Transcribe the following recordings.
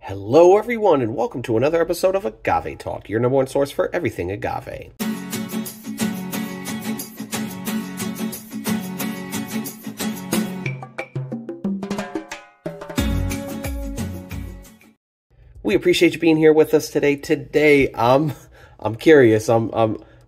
Hello everyone and welcome to another episode of Agave Talk, your number one source for everything agave. We appreciate you being here with us today. Today, I'm curious. I'm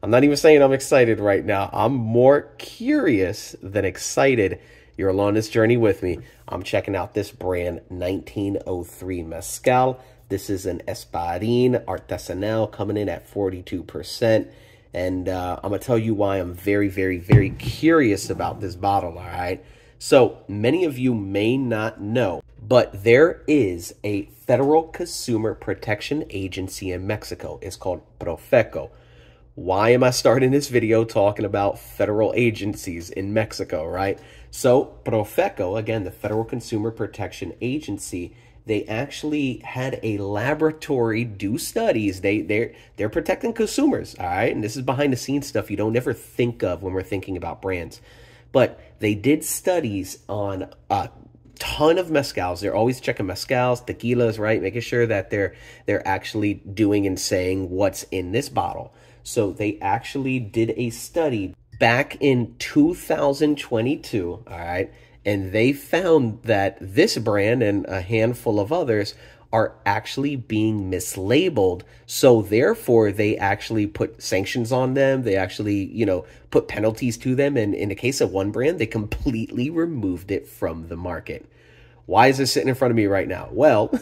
not even saying I'm excited right now. I'm more curious than excited. You're along this journey with me. I'm checking out this brand 1903 Mezcal. This is an Espadin Artesenal coming in at 42%. And I'm going to tell you why I'm very, very, very curious about this bottle, all right? So many of you may not know, but there is a federal consumer protection agency in Mexico. It's called Profeco. Why am I starting this video talking about federal agencies in Mexico, right? So Profeco, again, the Federal Consumer Protection Agency, they actually had a laboratory do studies. They're protecting consumers, all right? And this is behind the scenes stuff you don't ever think of when we're thinking about brands. But they did studies on a ton of mezcals. They're always checking mezcals, tequilas, right? Making sure that they're actually doing and saying what's in this bottle. So they actually did a study back in 2022, all right? And they found that this brand and a handful of others are actually being mislabeled. So therefore, they actually put sanctions on them. They actually, put penalties to them. And in the case of one brand, they completely removed it from the market. Why is this sitting in front of me right now? Well,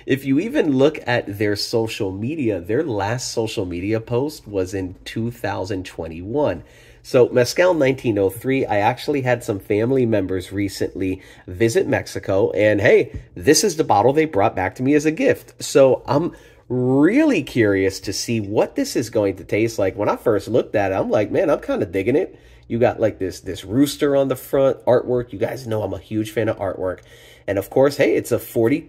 if you even look at their social media, their last social media post was in 2021. So Mezcal 1903, I actually had some family members recently visit Mexico, and hey, this is the bottle they brought back to me as a gift. So I'm really curious to see what this is going to taste like. When I first looked at it, I'm like, man, I'm kind of digging it. You got like this rooster on the front, artwork. You guys know I'm a huge fan of artwork. And of course, hey, it's a 42%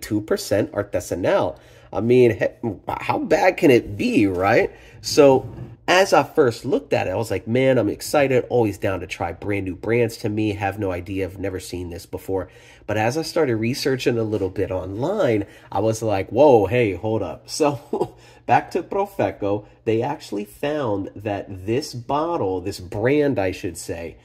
Artesanal. I mean, how bad can it be, right? So as I first looked at it, I was like, man, I'm excited, always down to try brand new brands to me, have no idea, I've never seen this before. But as I started researching a little bit online, I was like, whoa, hey, hold up. So back to Profeco, they actually found that this bottle, this brand, I should say,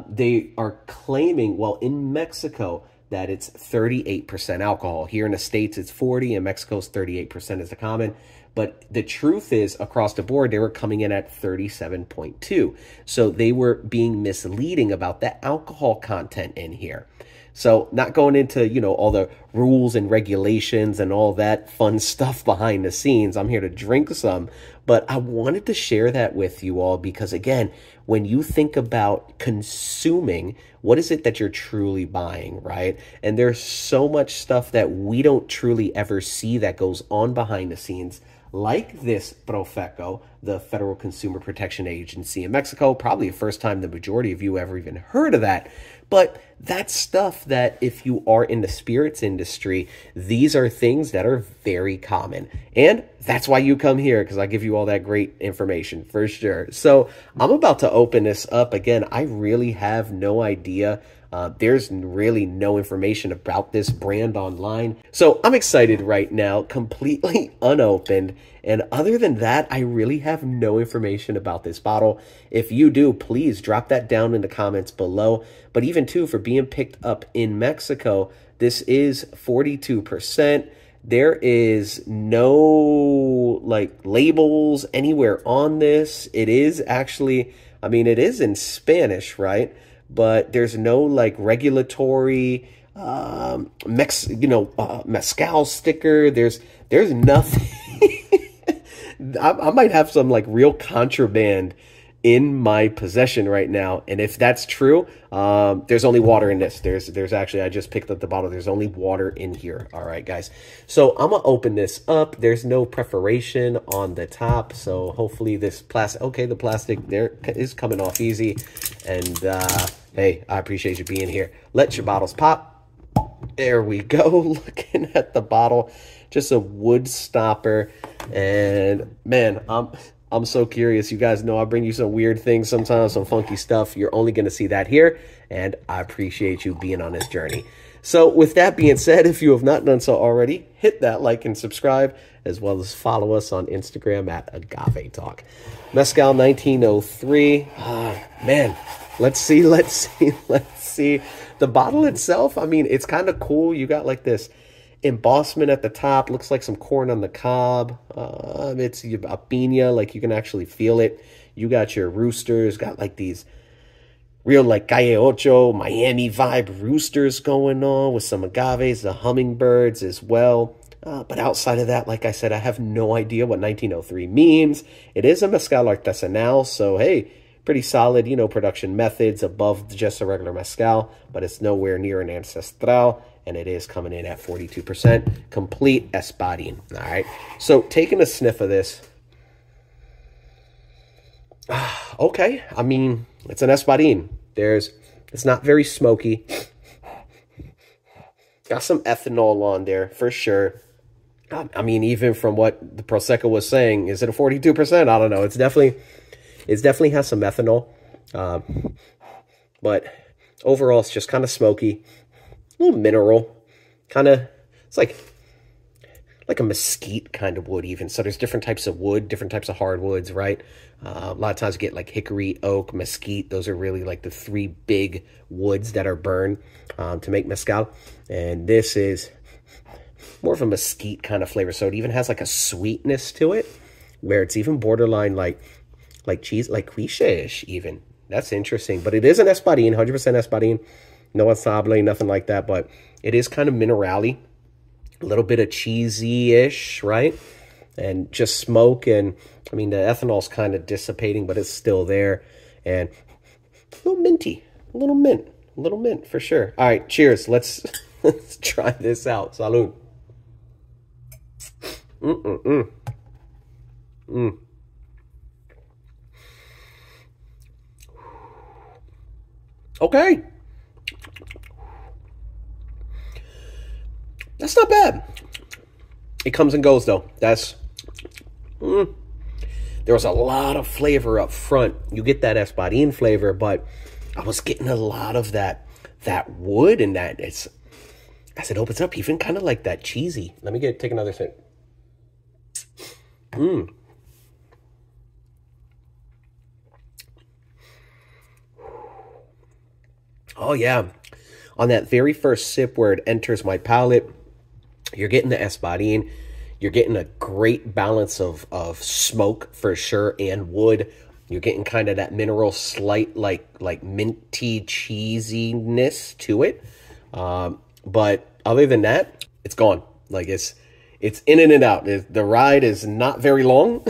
they are claiming, well, in Mexico, that it's 38% alcohol. Here in the States, it's 40, and Mexico's 38% is the common. But the truth is, across the board, they were coming in at 37.2. So they were being misleading about the alcohol content in here. So not going into, all the rules and regulations and all that fun stuff behind the scenes. I'm here to drink some, but I wanted to share that with you all because, again, when you think about consuming, what is it that you're truly buying, right? And there's so much stuff that we don't truly ever see that goes on behind the scenes, like this Profeco, the Federal Consumer Protection Agency in Mexico. Probably the first time the majority of you ever even heard of that. But that's stuff that if you are in the spirits industry, these are things that are very common. And that's why you come here, because I give you all that great information for sure. So I'm about to open this up. Again, I really have no idea. There's really no information about this brand online. So I'm excited right now, completely unopened. And other than that, I really have no information about this bottle. If you do, please drop that down in the comments below. But even too, for being picked up in Mexico, this is 42%. There is no labels anywhere on this. It is actually, it is in Spanish, right? But there's no regulatory mezcal sticker. There's nothing. I might have some real contraband in my possession right now, and if that's true, there's only water in this. There's actually, I just picked up the bottle. There's only water in here. All right, guys. So I'm gonna open this up. There's no perforation on the top, so hopefully this plastic. Okay, the plastic there is coming off easy, and hey, I appreciate you being here. Let your bottles pop. There we go. Looking at the bottle, just a wood stopper, and man, I'm so curious. You guys know I bring you some weird things sometimes, some funky stuff. You're only going to see that here, and I appreciate you being on this journey. So with that being said, if you have not done so already, hit that like and subscribe, as well as follow us on Instagram at Agave Talk. Mezcal 1903. Man, let's see. The bottle itself, I mean, it's kind of cool. You got like this embossment at the top. Looks like some corn on the cob. It's a piña, like you can actually feel it. You got your roosters, got like these real like Calle Ocho, Miami vibe roosters going on with some agaves, the hummingbirds as well. But outside of that, like I said, I have no idea what 1903 means. It is a Mezcal Artesenal, so hey, pretty solid, you know, production methods above just a regular Mezcal, but it's nowhere near an Ancestral, and it is coming in at 42%, complete Espadin. All right, so taking a sniff of this. Okay, I mean, it's an Espadin. It's not very smoky. Got some ethanol on there for sure. I mean, even from what the Prosecco was saying, is it a 42%? I don't know. It definitely has some ethanol. But overall, it's just kind of smoky. A little mineral. Kind of, it's like a mesquite kind of wood even. So there's different types of wood, different types of hardwoods, right? A lot of times you get like hickory, oak, mesquite. Those are really like the three big woods that are burned to make mezcal. And this is more of a mesquite kind of flavor. So it even has like a sweetness to it, where it's even borderline like cheese, like quiche-ish even. That's interesting. But it is an Espadin, 100% Espadin. No sable, nothing like that. But it is kind of mineral-y. A little bit of cheesy-ish, right? And just smoke, and I mean, the ethanol's kind of dissipating, but it's still there. And a little minty, a little mint for sure. All right, cheers. Let's try this out. Salud. Okay. That's not bad. It comes and goes, though. There was a lot of flavor up front. You get that Espadin flavor, but I was getting a lot of that wood, and that it's, as it opens up, even kind of like that cheesy. Let me take another sip. Oh yeah, on that very first sip where it enters my palate, you're getting the Espadin. You're getting a great balance of smoke for sure and wood. You're getting kind of that mineral, slight like minty cheesiness to it. But other than that, it's gone. Like it's in and out. The ride is not very long.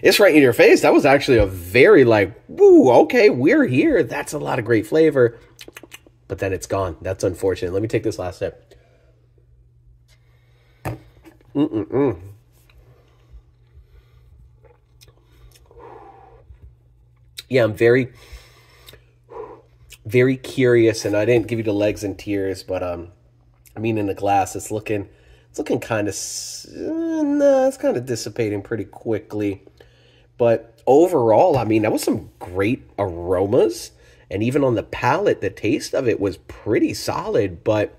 It's right in your face. That was actually a very like, woo, okay, we're here. That's a lot of great flavor. But then it's gone. That's unfortunate. Let me take this last sip. Yeah, I'm very curious, and I didn't give you the legs and tears, but I mean, in the glass, it's looking kind of, nah, it's kind of dissipating pretty quickly. But overall, I mean, that was some great aromas, and even on the palate, the taste of it was pretty solid, but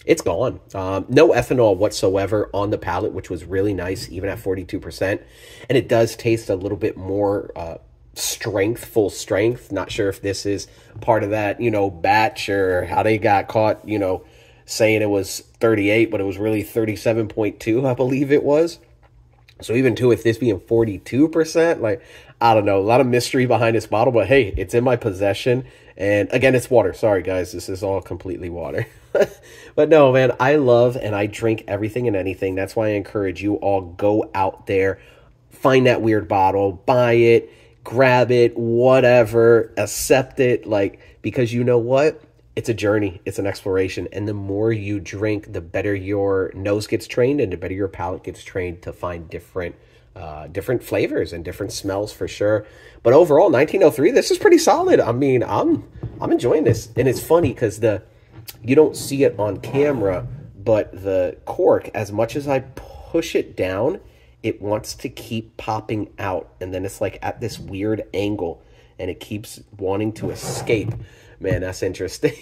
it's gone. No ethanol whatsoever on the palate, which was really nice, even at 42%. And it does taste a little bit more full strength. Not sure if this is part of that, you know, batch, or how they got caught, you know, saying it was 38, but it was really 37.2, I believe it was. So even with this being 42%, like, I don't know, a lot of mystery behind this bottle, but hey, it's in my possession. And again, it's water. Sorry, guys, this is all completely water. But no, man, I love and I drink everything and anything. That's why I encourage you all, go out there, find that weird bottle, buy it, grab it, whatever, accept it, like, because you know what? It's a journey. It's an exploration. And the more you drink, the better your nose gets trained and the better your palate gets trained to find different flavors and different smells for sure. But overall, 1903, this is pretty solid. I mean, I'm enjoying this. And it's funny because you don't see it on camera, but the cork, as much as I push it down, it wants to keep popping out. And then it's like at this weird angle and it keeps wanting to escape. Man, that's interesting.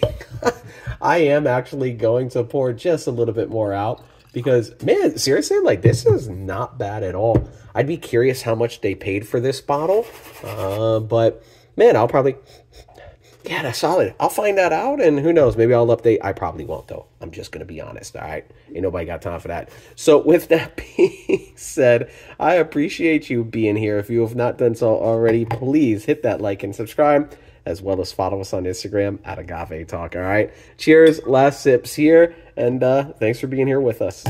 I am actually going to pour just a little bit more out because, man, seriously, like, this is not bad at all. I'd be curious how much they paid for this bottle, but, man, I'll probably... Yeah, that's solid. I'll find that out, and who knows? Maybe I'll update. I probably won't, though. I'm just going to be honest, all right? Ain't nobody got time for that. So with that being said, I appreciate you being here. If you have not done so already, please hit that like and subscribe, as well as follow us on Instagram at Agave Talk, all right? Cheers, last sips here, and thanks for being here with us.